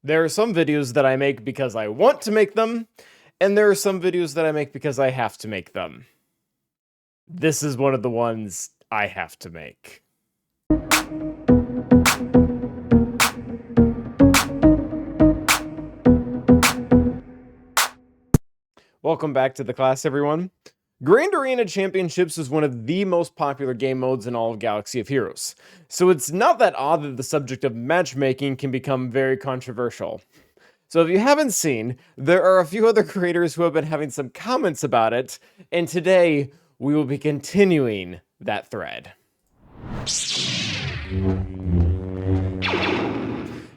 There are some videos that I make because I want to make them, and there are some videos that I make because I have to make them. This is one of the ones I have to make. Welcome back to the class, everyone. Grand Arena Championships is one of the most popular game modes in all of Galaxy of Heroes, so it's not that odd that the subject of matchmaking can become very controversial. So if you haven't seen, there are a few other creators who have been having some comments about it, and today we will be continuing that thread.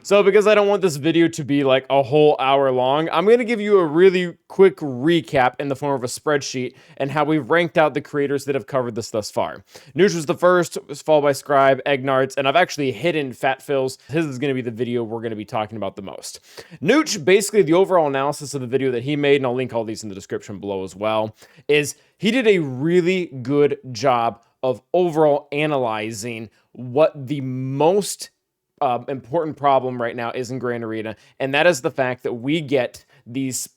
So because I don't want this video to be like a whole hour long, I'm going to give you a really quick recap in the form of a spreadsheet and how we've ranked out the creators that have covered this thus far. Nooch was the first, was followed by Scribe, Egnards, and I've actually hidden Phatphil's. His is going to be the video we're going to be talking about the most. Nooch, basically the overall analysis of the video that he made, and I'll link all these in the description below as well, is he did a really good job of overall analyzing what the most important problem right now is in Grand Arena, and that is the fact that we get these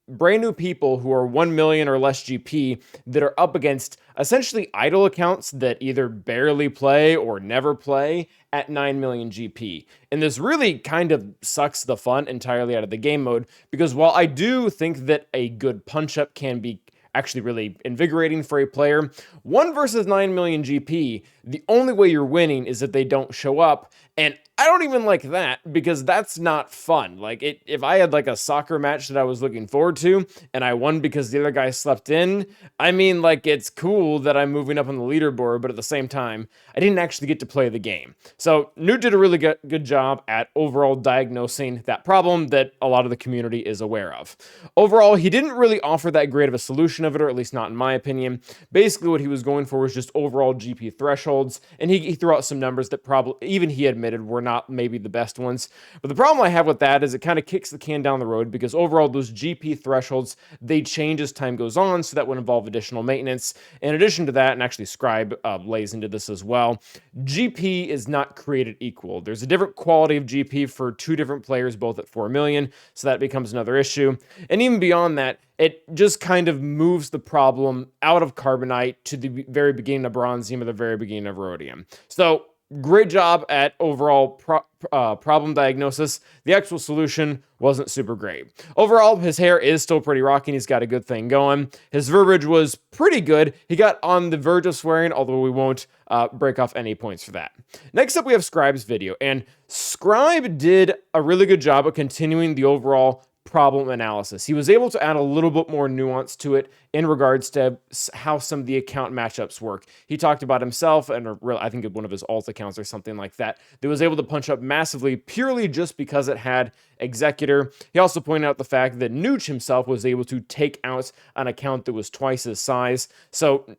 brand new people who are 1 million or less GP that are up against essentially idle accounts that either barely play or never play at 9 million GP. And this really kind of sucks the fun entirely out of the game mode, because while I do think that a good punch-up can be actually really invigorating for a player, 1 versus 9 million GP, the only way you're winning is if they don't show up, and I don't even like that, because that's not fun. Like, if I had like a soccer match that I was looking forward to, and I won because the other guy slept in, I mean, like, it's cool that I'm moving up on the leaderboard, but at the same time, I didn't actually get to play the game. So, Nooch did a really good job at overall diagnosing that problem that a lot of the community is aware of. Overall, he didn't really offer that great of a solution of it, or at least not in my opinion. Basically, what he was going for was just overall GP thresholds, and he threw out some numbers that probably, even he admitted, were not maybe the best ones. But the problem I have with that is it kind of kicks the can down the road, because overall those GP thresholds, they change as time goes on, so that would involve additional maintenance. In addition to that, and actually Scribe lays into this as well, GP is not created equal. There's a different quality of GP for two different players, both at 4 million, so that becomes another issue. And even beyond that, it just kind of moves the problem out of Carbonite to the very beginning of Bronzium or the very beginning of Rhodium. So, great job at overall problem diagnosis. The actual solution wasn't super great. Overall, his hair is still pretty rocking. He's got a good thing going. His verbiage was pretty good. He got on the verge of swearing, although we won't break off any points for that. Next up, we have Scribe's video, and Scribe did a really good job of continuing the overall problem analysis. He was able to add a little bit more nuance to it in regards to how some of the account matchups work. He talked about himself, and I think one of his alt accounts or something like that was able to punch up massively purely just because it had Executor. He also pointed out the fact that Nooch himself was able to take out an account that was twice his size. So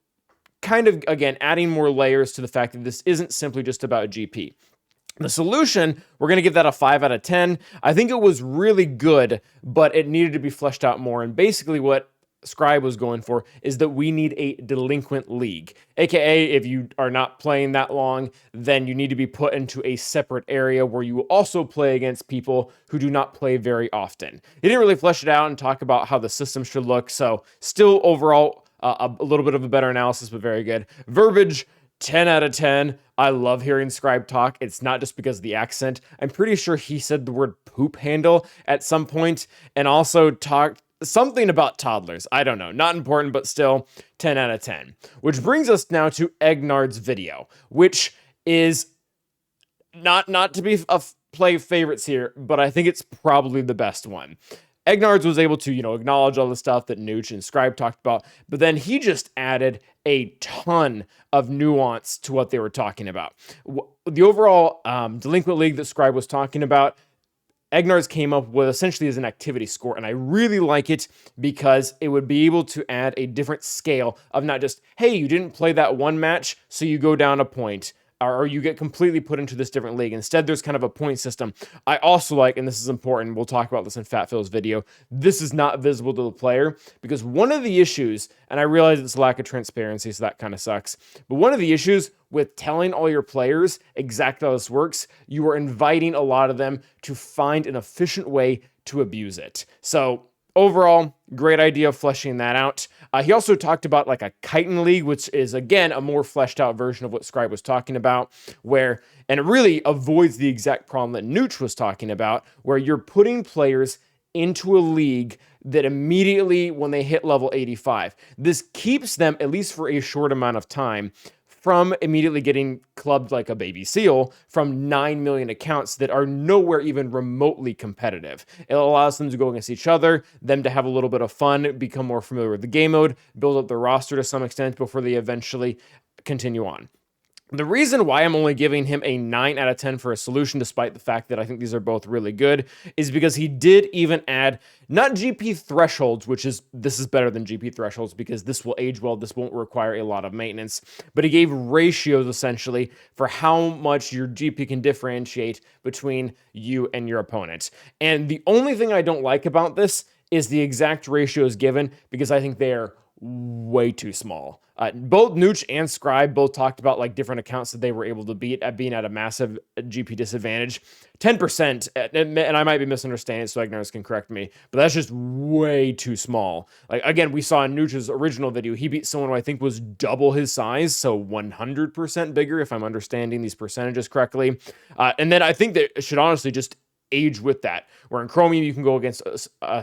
kind of, again, adding more layers to the fact that this isn't simply just about GP. The solution, we're going to give that a 5 out of 10. I think it was really good, but it needed to be fleshed out more. And basically what Scribe was going for is that we need a delinquent league. AKA, if you are not playing that long, then you need to be put into a separate area where you also play against people who do not play very often. He didn't really flesh it out and talk about how the system should look, so still overall a little bit of a better analysis, but very good. Verbiage, 10 out of 10. I love hearing Scribe talk. It's not just because of the accent. I'm pretty sure he said the word poop handle at some point, and also talked something about toddlers. I don't know. Not important, but still 10 out of 10. Which brings us now to Egnard's video, which is not to be play favorites here, but I think it's probably the best one. Egnards was able to, acknowledge all the stuff that Nooch and Scribe talked about, but then he just added a ton of nuance to what they were talking about. The overall delinquent league that Scribe was talking about, Egnards came up with essentially as an activity score, and I really like it because it would be able to add a different scale of not just, hey, you didn't play that one match, so you go down a point. or you get completely put into this different league. Instead, there's kind of a point system. I also like, and this is important, we'll talk about this in Phatphil's video, this is not visible to the player, because one of the issues, and I realize it's lack of transparency, so that kind of sucks, but one of the issues with telling all your players exactly how this works, you are inviting a lot of them to find an efficient way to abuse it. So overall, great idea of fleshing that out. He also talked about like a chitin league, which is, again, a more fleshed out version of what Scribe was talking about, where, and it really avoids the exact problem that Nooch was talking about, where you're putting players into a league that immediately, when they hit level 85, this keeps them, at least for a short amount of time, from immediately getting clubbed like a baby seal from 9 million accounts that are nowhere even remotely competitive. It allows them to go against each other, them to have a little bit of fun, become more familiar with the game mode, build up their roster to some extent before they eventually continue on. The reason why I'm only giving him a 9 out of 10 for a solution, despite the fact that I think these are both really good, is because he did even add, not GP thresholds, this is better than GP thresholds because this will age well, this won't require a lot of maintenance, but he gave ratios essentially for how much your GP can differentiate between you and your opponent. And the only thing I don't like about this is the exact ratios given, because I think they are way too small. Both Nooch and Scribe both talked about like different accounts that they were able to beat at being at a massive GP disadvantage. 10%, and I might be misunderstanding, so Egnards can correct me, but that's just way too small. Like, again, we saw in Nooch's original video, he beat someone who I think was double his size, so 100% bigger, if I'm understanding these percentages correctly. And then I think that it should honestly just age with that, where in Chromium you can go against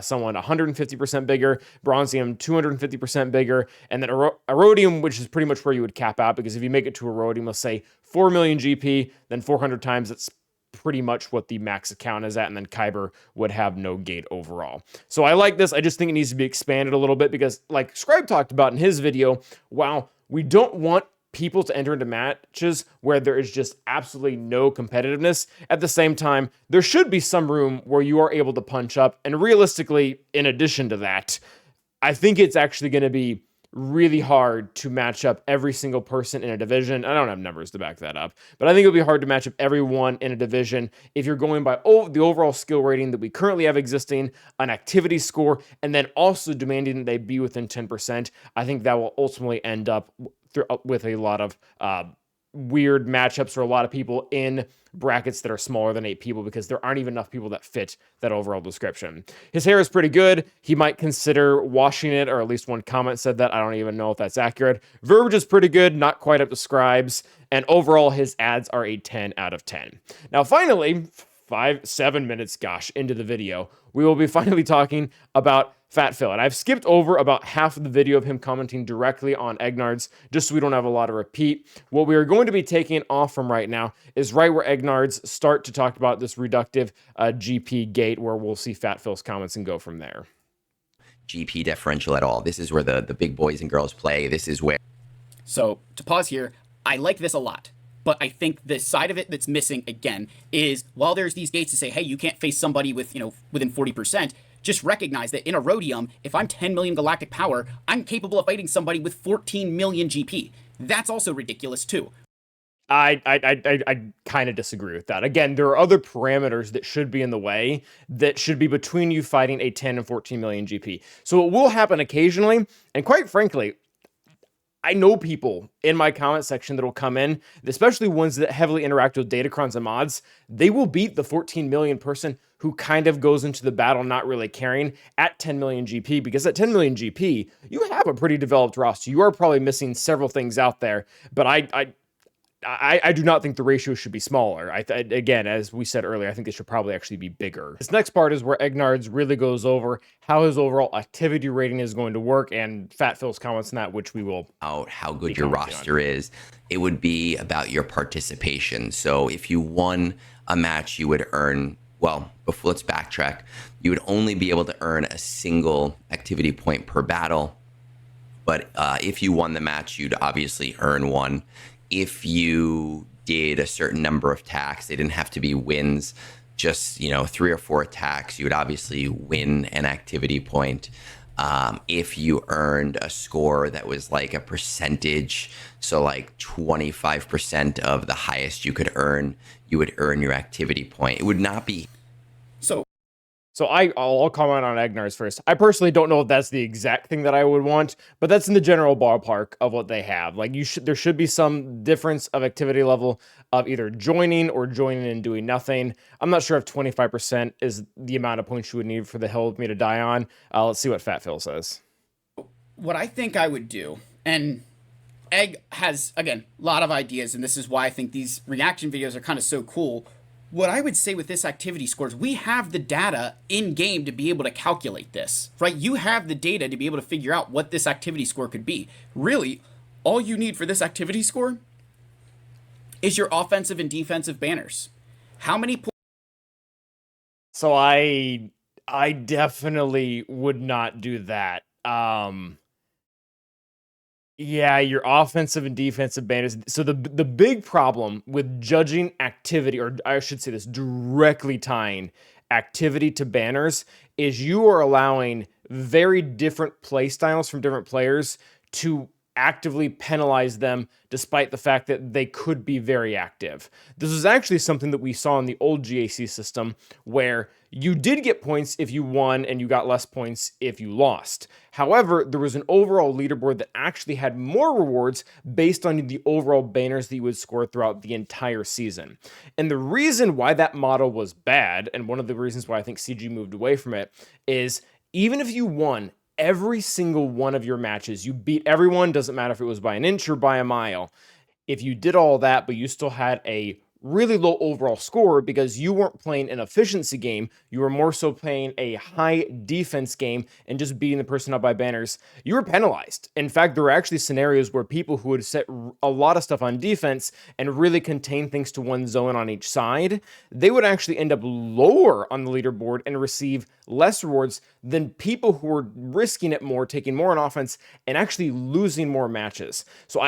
someone 150% bigger, Bronzium 250% bigger, and then Erodium, which is pretty much where you would cap out, because if you make it to Erodium, let's say 4 million GP, then 400 times, that's pretty much what the max account is at, and then Kyber would have no gate overall. So I like this. I just think it needs to be expanded a little bit, because like Scribe talked about in his video, while we don't want people to enter into matches where there is just absolutely no competitiveness, at the same time, there should be some room where you are able to punch up. And realistically, in addition to that, I think it's actually going to be really hard to match up every single person in a division. I don't have numbers to back that up, but I think it'll be hard to match up everyone in a division if you're going by the overall skill rating that we currently have existing, an activity score, and then also demanding that they be within 10%. I think that will ultimately end up with a lot of weird matchups for a lot of people in brackets that are smaller than 8 people, because there aren't even enough people that fit that overall description. His hair is pretty good. He might consider washing it, or at least one comment said that. I don't even know if that's accurate. Verbiage is pretty good, not quite up to Scribes, and overall his ads are a 10 out of 10. Now finally, 7 minutes, gosh, into the video, we will be finally talking about Phatphil. And I've skipped over about half of the video of him commenting directly on Egnards, just so we don't have a lot of repeat. What we are going to be taking off from right now is right where Egnards start to talk about this reductive GP gate, where we'll see Phatphil's comments and go from there. GP differential at all. This is where the big boys and girls play. This is where... So, to pause here, I like this a lot. But I think the side of it that's missing, again, is while there's these gates to say, hey, you can't face somebody with, within 40%, just recognize that in Erodium, if I'm 10 million galactic power, I'm capable of fighting somebody with 14 million GP. That's also ridiculous, too. I kind of disagree with that. Again, there are other parameters that should be in the way, that should be between you fighting a 10 and 14 million GP. So it will happen occasionally, and quite frankly, I know people in my comment section that will come in, especially ones that heavily interact with Datacrons and mods. They will beat the 14 million person who kind of goes into the battle not really caring at 10 million GP, because at 10 million GP, you have a pretty developed roster. You are probably missing several things out there, but I do not think the ratio should be smaller. Again, as we said earlier, I think it should probably actually be bigger. This next part is where Egnards really goes over how his overall activity rating is going to work, and Phatphil's comments on that, which we will... How good your roster is. It would be about your participation. So if you won a match, you would earn... Well, let's backtrack. You would only be able to earn a single activity point per battle. But if you won the match, you'd obviously earn one. If you did a certain number of attacks, they didn't have to be wins, just 3 or 4 attacks, you would obviously win an activity point. If you earned a score that was like a percentage, so like 25% of the highest you could earn, you would earn your activity point. It would not be. So I'll comment on Egnards first. I personally don't know if that's the exact thing that I would want, but that's in the general ballpark of what they have. Like there should be some difference of activity level of either joining or joining and doing nothing. I'm not sure if 25% is the amount of points you would need for the hill of me to die on. Let's see what Phatphil says. What I think I would do, and Egg has, again, a lot of ideas, and this is why I think these reaction videos are kind of so cool. What I would say with this activity scores, we have the data in game to be able to calculate this, right? You have the data to be able to figure out what this activity score could be. Really, all you need for this activity score is your offensive and defensive banners. How many points? So I definitely would not do that. Yeah, your offensive and defensive banners. So the big problem with judging activity, or I should say this, directly tying activity to banners, is you are allowing very different play styles from different players to actively penalize them despite the fact that they could be very active. This is actually something that we saw in the old GAC system where you did get points if you won and you got less points if you lost. However, there was an overall leaderboard that actually had more rewards based on the overall banners that you would score throughout the entire season. And the reason why that model was bad, and one of the reasons why I think CG moved away from it, is even if you won every single one of your matches, you beat everyone, doesn't matter if it was by an inch or by a mile. If you did all that, but you still had a really low overall score because you weren't playing an efficiency game, you were more so playing a high defense game and just beating the person up by banners, you were penalized. In fact, there were actually scenarios where people who would set a lot of stuff on defense and really contain things to one zone on each side, they would actually end up lower on the leaderboard and receive less rewards than people who were risking it more, taking more on offense, and actually losing more matches. So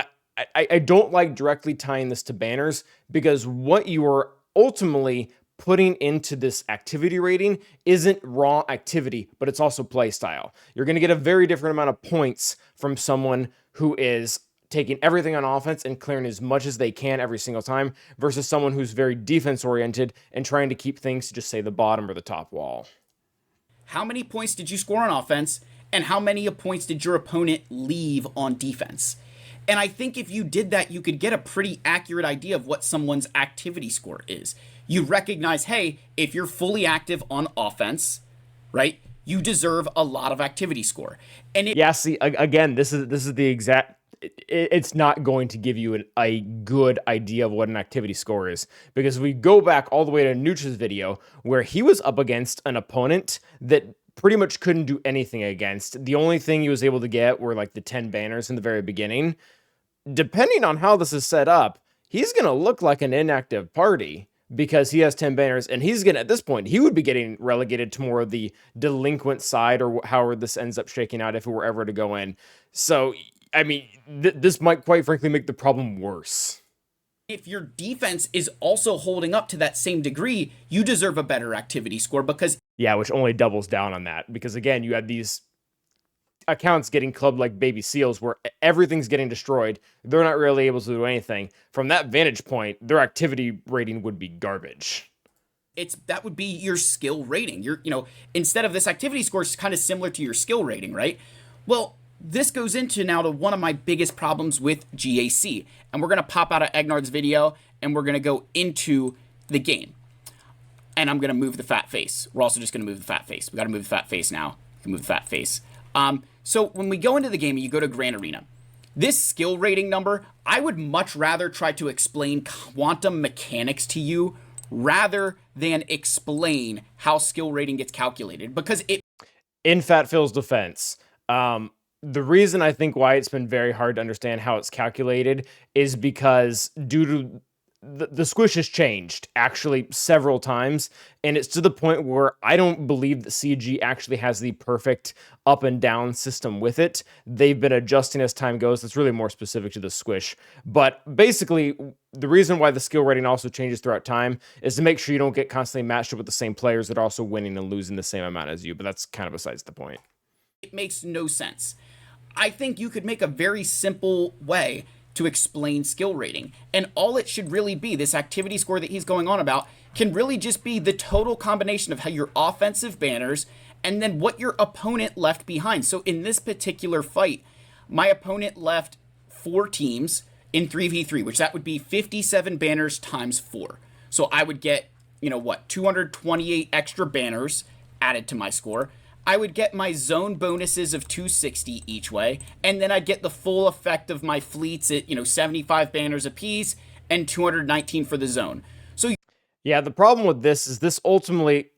I don't like directly tying this to banners because what you are ultimately putting into this activity rating isn't raw activity, but it's also play style. You're going to get a very different amount of points from someone who is taking everything on offense and clearing as much as they can every single time versus someone who's very defense oriented and trying to keep things to just say the bottom or the top wall. How many points did you score on offense, and how many points did your opponent leave on defense? And I think if you did that, you could get a pretty accurate idea of what someone's activity score is. You recognize, hey, if you're fully active on offense, right, you deserve a lot of activity score. And yeah, see, again, this is the exact. It's not going to give you a good idea of what an activity score is, because we go back all the way to Nooch's video where he was up against an opponent that pretty much couldn't do anything against. The only thing he was able to get were like the 10 banners in the very beginning. Depending on how this is set up, he's going to look like an inactive party because he has 10 banners, and he's going to, at this point, he would be getting relegated to more of the delinquent side, or however this ends up shaking out if it were ever to go in. So, I mean, this might quite frankly make the problem worse. If your defense is also holding up to that same degree, you deserve a better activity score because... Yeah, which only doubles down on that. Because again, you had these accounts getting clubbed like baby seals where everything's getting destroyed. They're not really able to do anything. From that vantage point, their activity rating would be garbage. That would be your skill rating. Instead of this activity score is kind of similar to your skill rating, right? Well, this goes into now to one of my biggest problems with GAC. And we're going to pop out of Egnard's video and we're going to go into the game. And I'm going to move the fat face. We're also just going to move the fat face. We got to move the fat face now. We can move the fat face. So when we go into the game and you go to Grand Arena, this skill rating number, I would much rather try to explain quantum mechanics to you rather than explain how skill rating gets calculated, because it... In Phatphil's defense, the reason I think why it's been very hard to understand how it's calculated is because due to the squish has changed actually several times, and it's to the point where I don't believe that CG actually has the perfect up and down system with it. They've been adjusting as time goes. That's really more specific to the squish. But basically, the reason why the skill rating also changes throughout time is to make sure you don't get constantly matched up with the same players that are also winning and losing the same amount as you. But that's kind of besides the point. It makes no sense. I think you could make a very simple way to explain skill rating. And all it should really be, this activity score that he's going on about, can really just be the total combination of how your offensive banners and then what your opponent left behind. So in this particular fight, my opponent left 4 teams in 3v3, which that would be 57 banners times 4. So I would get, 228 extra banners added to my score. I would get my zone bonuses of 260 each way, and then I'd get the full effect of my fleets at, 75 banners apiece and 219 for the zone. So yeah, the problem with this is this ultimately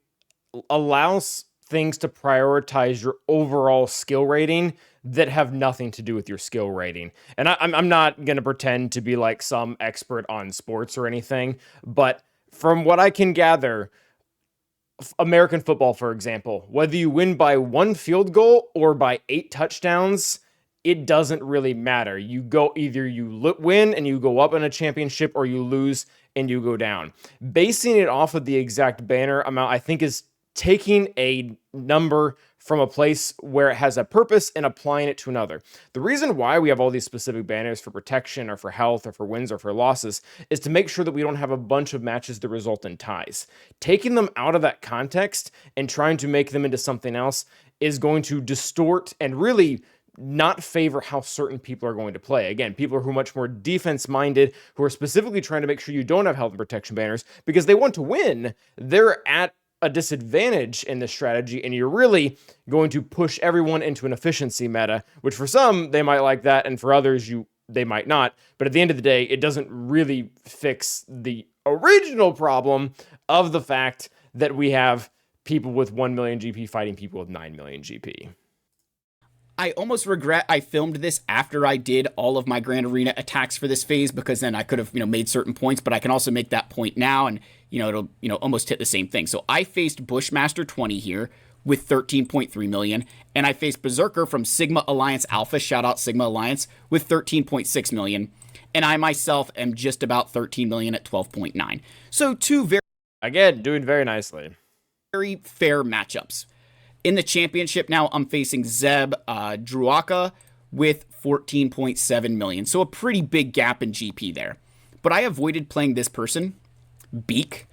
allows things to prioritize your overall skill rating that have nothing to do with your skill rating. And I'm not going to pretend to be like some expert on sports or anything, but from what I can gather, American football, for example, whether you win by 1 field goal or by 8 touchdowns, it doesn't really matter. You go either you win and you go up in a championship, or you lose and you go down. Basing it off of the exact banner amount, I think, is taking a number from a place where it has a purpose and applying it to another. The reason why we have all these specific banners for protection or for health or for wins or for losses is to make sure that we don't have a bunch of matches that result in ties. Taking them out of that context and trying to make them into something else is going to distort and really not favor how certain people are going to play. Again, people who are much more defense-minded, who are specifically trying to make sure you don't have health and protection banners because they want to win. They're at a disadvantage in this strategy, and you're really going to push everyone into an efficiency meta, which for some, they might like that, and for others, they might not. But at the end of the day, it doesn't really fix the original problem of the fact that we have people with 1 million GP fighting people with 9 million GP. I almost regret I filmed this after I did all of my Grand Arena attacks for this phase, because then I could have, made certain points, but I can also make that point now, and, it'll, almost hit the same thing. So I faced Bushmaster 20 here with 13.3 million, and I faced Berserker from Sigma Alliance Alpha, shout out Sigma Alliance, with 13.6 million, and I myself am just about 13 million at 12.9. So two again, doing very nicely. Very fair matchups. In the championship now, I'm facing Zeb Druaka with 14.7 million. So a pretty big gap in GP there. But I avoided playing this person, Beak,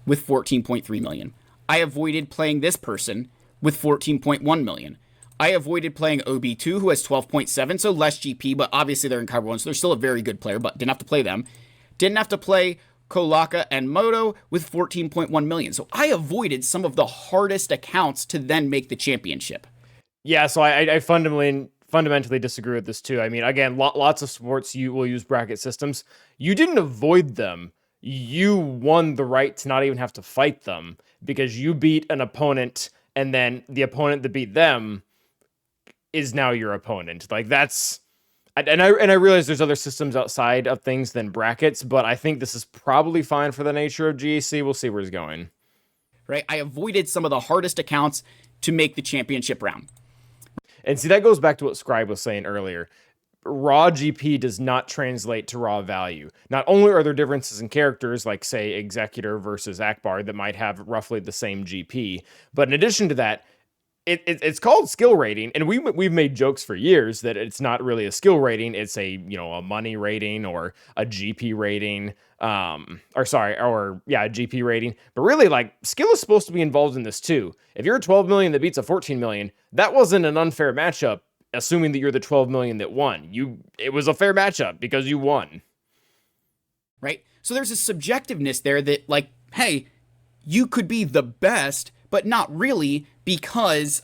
with 14.3 million. I avoided playing this person with 14.1 million. I avoided playing OB2, who has 12.7, so less GP, but obviously they're in Kyber 1, so they're still a very good player, but didn't have to play them. Didn't have to play Kolaka and Moto with 14.1 million. So I avoided some of the hardest accounts to then make the championship. Yeah, so I fundamentally disagree with this too. I mean, again, lots of sports you will use bracket systems. You didn't avoid them. You won the right to not even have to fight them because you beat an opponent, and then the opponent that beat them is now your opponent. Like, that's... And I realize there's other systems outside of things than brackets, but I think this is probably fine for the nature of GAC. We'll see where it's going. Right? I avoided some of the hardest accounts to make the championship round. And see, that goes back to what Scribe was saying earlier. Raw GP does not translate to raw value. Not only are there differences in characters, like, say, Executor versus Akbar, that might have roughly the same GP, but in addition to that, it's called skill rating, and we've made jokes for years that it's not really a skill rating. It's a a money rating or a GP rating, a GP rating. But really, like, skill is supposed to be involved in this too. If you're a 12 million that beats a 14 million, that wasn't an unfair matchup. Assuming that you're the 12 million that won, it was a fair matchup because you won. Right. So there's a subjectiveness there that, like, hey, you could be the best, but not really, because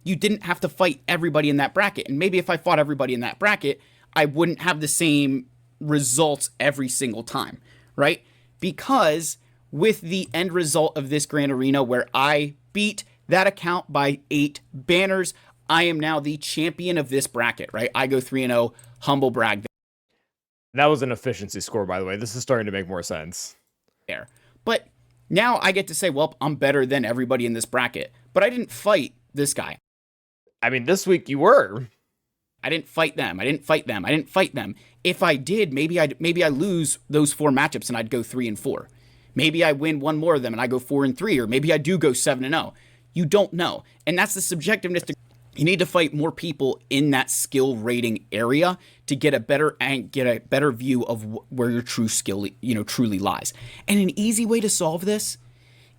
you didn't have to fight everybody in that bracket. And maybe if I fought everybody in that bracket, I wouldn't have the same results every single time, right? Because with the end result of this Grand Arena, where I beat that account by 8 banners, I am now the champion of this bracket, right? I go 3-0, humble brag That was an efficiency score, by the way. This is starting to make more sense. there. But now I get to say, well, I'm better than everybody in this bracket. But I didn't fight this guy. I mean, this week you were. I didn't fight them. I didn't fight them. I didn't fight them. If I did, maybe I lose those 4 matchups and I'd go 3-4. Maybe I win one more of them and I go 4-3, or maybe I do go 7-0. You don't know. And that's the subjectiveness to You need to fight more people in that skill rating area to get a better view of where your true skill, truly lies. And an easy way to solve this,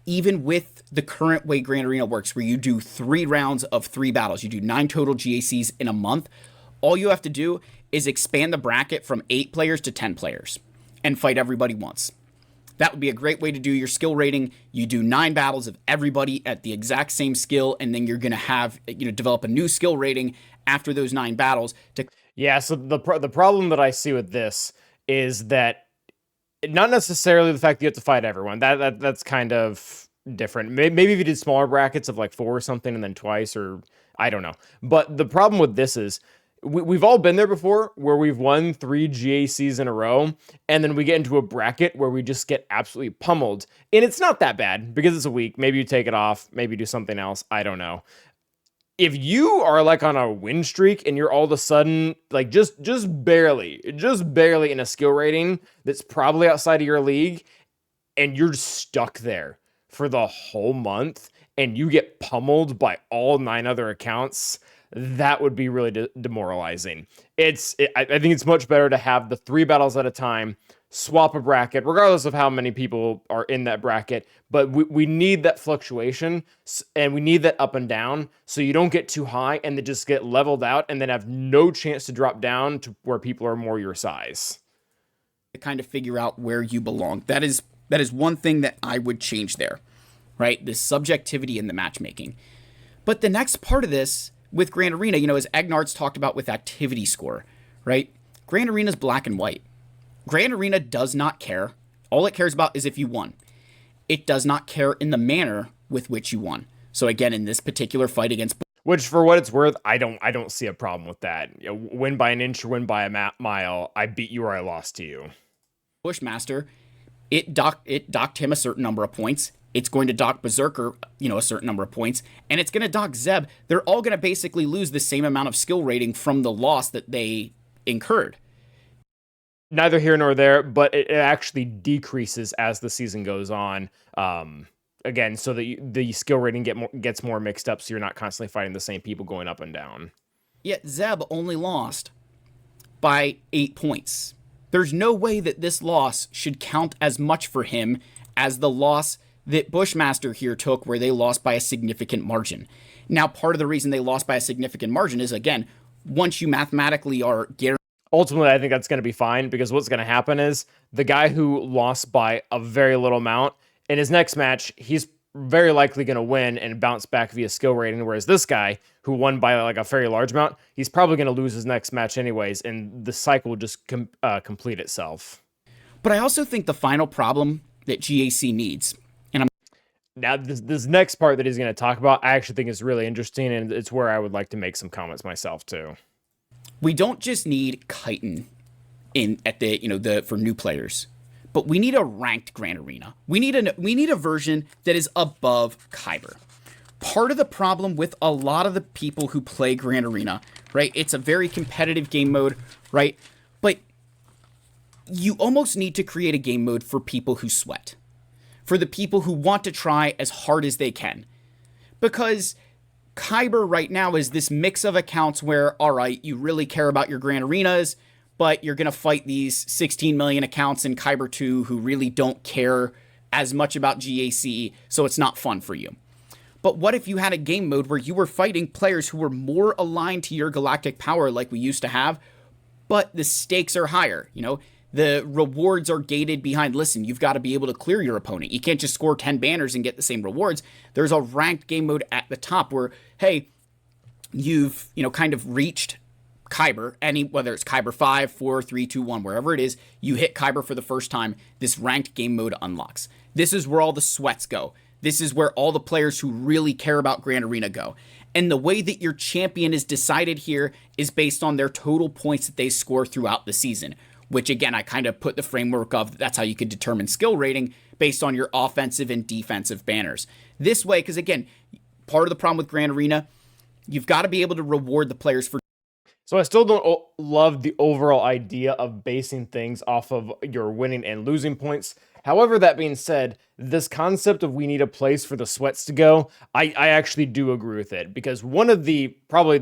even with the current way Grand Arena works, where you do 3 rounds of 3 battles, you do 9 total GACs in a month, all you have to do is expand the bracket from 8 players to 10 players and fight everybody once. That would be a great way to do your skill rating. You do 9 battles of everybody at the exact same skill, and then you're going to have, develop a new skill rating after those 9 battles. Yeah, so the problem that I see with this is that not necessarily the fact that you have to fight everyone. That's kind of different. Maybe if you did smaller brackets of like 4 or something and then twice, or I don't know. But the problem with this is we've all been there before where we've won 3 GACs in a row, and then we get into a bracket where we just get absolutely pummeled. And it's not that bad because it's a week. Maybe you take it off, maybe do something else. I don't know. If you are like on a win streak and you're all of a sudden like just barely in a skill rating that's probably outside of your league, and you're stuck there for the whole month and you get pummeled by all 9 other accounts, that would be really demoralizing. I think it's much better to have the 3 battles at a time, swap a bracket, regardless of how many people are in that bracket. But we need that fluctuation, and we need that up and down, so you don't get too high and then just get leveled out and then have no chance to drop down to where people are more your size. To kind of figure out where you belong. That is one thing that I would change there, right? The subjectivity in the matchmaking. But the next part of this with Grand Arena, as Egnards talked about with activity score, right? Grand Arena is black and white. Grand Arena does not care. All it cares about is if you won. It does not care in the manner with which you won. So again, in this particular fight against, which for what it's worth, I don't see a problem with that. Win by an inch or win by a mile, I beat you or I lost to you. Bushmaster, it docked him a certain number of points. It's going to dock Berserker, a certain number of points, and it's going to dock Zeb. They're all going to basically lose the same amount of skill rating from the loss that they incurred. Neither here nor there, but it actually decreases as the season goes on. Again, so that the skill rating gets more mixed up, so you're not constantly fighting the same people going up and down. Yet Zeb only lost by 8 points. There's no way that this loss should count as much for him as the loss that Bushmaster here took, where they lost by a significant margin. Now, part of the reason they lost by a significant margin is, again, once you mathematically are guaranteed. Ultimately, I think that's going to be fine, because what's going to happen is the guy who lost by a very little amount, in his next match, he's very likely going to win and bounce back via skill rating, whereas this guy who won by like a very large amount, he's probably going to lose his next match anyways, and the cycle will just complete itself. But I also think the final problem that GAC needs, now, this next part that he's going to talk about, I actually think is really interesting, and it's where I would like to make some comments myself too. We don't just need chitin for new players, but we need a ranked Grand Arena. We need a version that is above Kyber. Part of the problem with a lot of the people who play Grand Arena, right? It's a very competitive game mode, right? But you almost need to create a game mode for people who sweat. For the people who want to try as hard as they can. Because Kyber right now is this mix of accounts where, all right, you really care about your Grand Arenas, but you're going to fight these 16 million accounts in Kyber 2 who really don't care as much about GAC, so it's not fun for you. But what if you had a game mode where you were fighting players who were more aligned to your galactic power like we used to have, but the stakes are higher, The rewards are gated behind, listen, you've got to be able to clear your opponent. You can't just score 10 banners and get the same rewards. There's a ranked game mode at the top where, hey, you've, kind of reached Kyber, whether it's Kyber 5, 4, 3, 2, 1, wherever it is, you hit Kyber for the first time, this ranked game mode unlocks. This is where all the sweats go. This is where all the players who really care about Grand Arena go. And the way that your champion is decided here is based on their total points that they score throughout the season. Which, again, I kind of put the framework of that's how you could determine skill rating based on your offensive and defensive banners. This way, because, again, part of the problem with Grand Arena, you've got to be able to reward the players for. So I still don't love the overall idea of basing things off of your winning and losing points. However, that being said, this concept of we need a place for the sweats to go, I actually do agree with it, because one of probably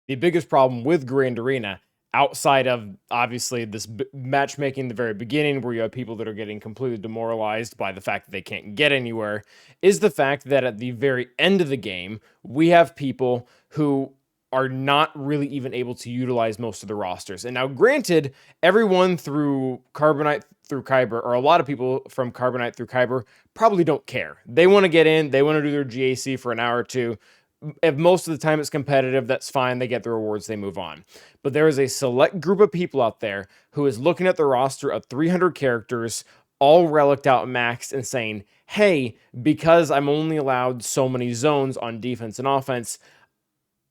the biggest problem with Grand Arena, outside of obviously this matchmaking in the very beginning, where you have people that are getting completely demoralized by the fact that they can't get anywhere, is the fact that at the very end of the game, we have people who are not really even able to utilize most of the rosters. And now, granted, everyone through Carbonite through Kyber, or a lot of people from Carbonite through Kyber, probably don't care. They want to get in, they want to do their GAC for an hour or two. If most of the time it's competitive, that's fine. They get the rewards, they move on. But there is a select group of people out there who is looking at the roster of 300 characters, all relicked out maxed, and saying, hey, because I'm only allowed so many zones on defense and offense,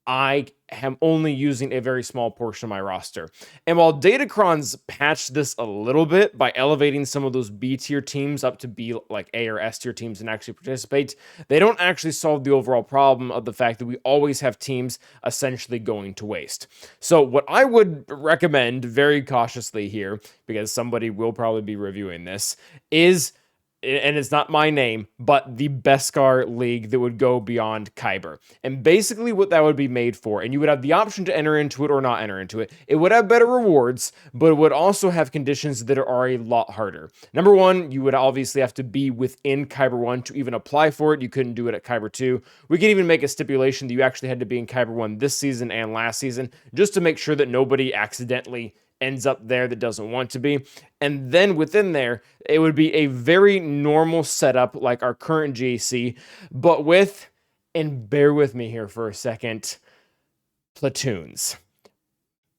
I am only using a very small portion of my roster. And while Datacrons patched this a little bit by elevating some of those B tier teams up to be like A or S tier teams and actually participate, they don't actually solve the overall problem of the fact that we always have teams essentially going to waste. So what I would recommend very cautiously here, because somebody will probably be reviewing this, is, and it's not my name, but the Bescar League that would go beyond Kyber. And basically what that would be made for, and you would have the option to enter into it or not enter into it, it would have better rewards, but it would also have conditions that are a lot harder. Number one, you would obviously have to be within Kyber 1 to even apply for it. You couldn't do it at Kyber 2. We could even make a stipulation that you actually had to be in Kyber 1 this season and last season, just to make sure that nobody accidentally ends up there that doesn't want to be. And then within there, it would be a very normal setup like our current GAC, but with, and bear with me here for a second, platoons.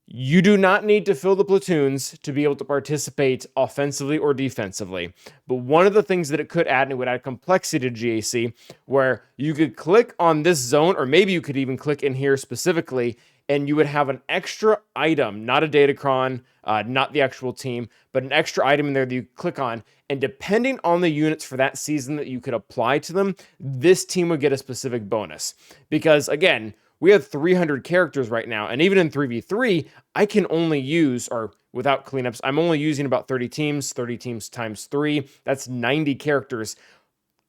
You do not need to fill the platoons to be able to participate offensively or defensively. But one of the things that it could add, and it would add complexity to GAC, where you could click on this zone, or maybe you could even click in here specifically, and you would have an extra item, not a Datacron, not the actual team, but an extra item in there that you click on. And depending on the units for that season that you could apply to them, this team would get a specific bonus. Because again, we have 300 characters right now, and even in 3v3, I can only use, or without cleanups, I'm only using about 30 teams times 3, that's 90 characters.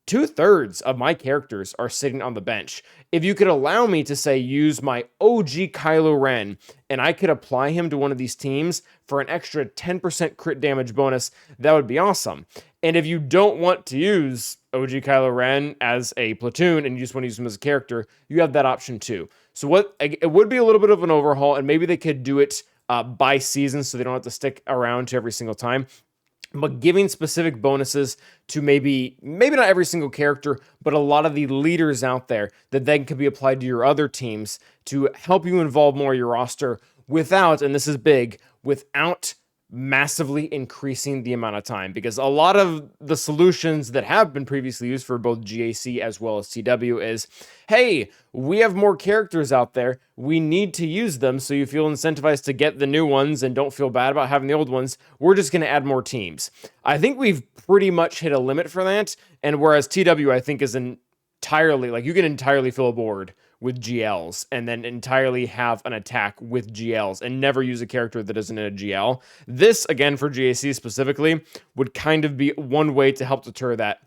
2/3 of my characters are sitting on the bench. If you could allow me to say use my OG Kylo Ren and I could apply him to one of these teams for an extra 10% crit damage bonus, that would be awesome. And if you don't want to use OG Kylo Ren as a platoon and you just want to use him as a character, you have that option too. So it would be a little bit of an overhaul, and maybe they could do it by season so they don't have to stick around to every single time. But giving specific bonuses to maybe not every single character, but a lot of the leaders out there that then could be applied to your other teams to help you involve more of your roster without, and this is big, without massively increasing the amount of time. Because a lot of the solutions that have been previously used for both GAC as well as TW is, hey, we have more characters out there, we need to use them so you feel incentivized to get the new ones and don't feel bad about having the old ones. We're just going to add more teams. I think we've pretty much hit a limit for that, and whereas TW I think is entirely, like, you can entirely fill a board with GLs and then entirely have an attack with GLs and never use a character that isn't in a GL. This, again, for GAC specifically, would kind of be one way to help deter that,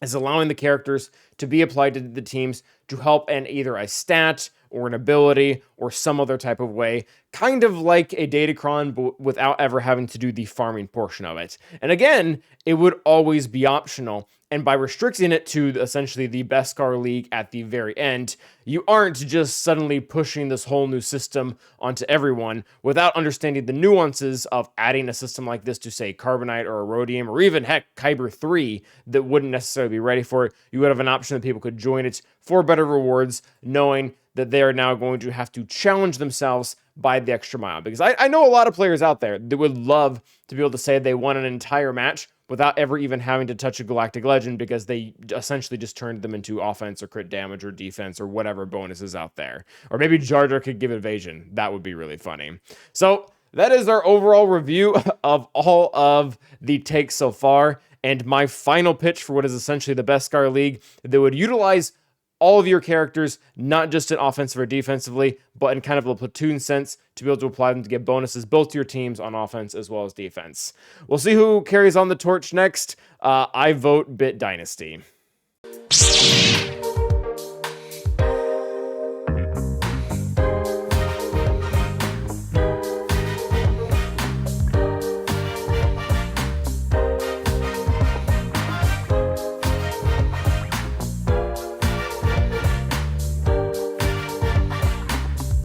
is allowing the characters to be applied to the teams to help in either a stat or an ability or some other type of way, kind of like a Datacron, but without ever having to do the farming portion of it. And again, it would always be optional. And by restricting it to essentially the Bescar League at the very end, you aren't just suddenly pushing this whole new system onto everyone without understanding the nuances of adding a system like this to, say, Carbonite or Erodium, or even, heck, Kyber 3 that wouldn't necessarily be ready for it. You would have an option that people could join it for better rewards, knowing that they are now going to have to challenge themselves by the extra mile. Because I know a lot of players out there that would love to be able to say they won an entire match without ever even having to touch a Galactic Legend, because they essentially just turned them into offense or crit damage or defense or whatever bonuses out there. Or maybe Jar Jar could give evasion. That would be really funny. So that is our overall review of all of the takes so far, and my final pitch for what is essentially the Bescar League that would utilize all of your characters, not just in offensive or defensively, but in kind of a platoon sense, to be able to apply them to get bonuses both to your teams on offense as well as defense. We'll see who carries on the torch next. I vote Bit Dynasty.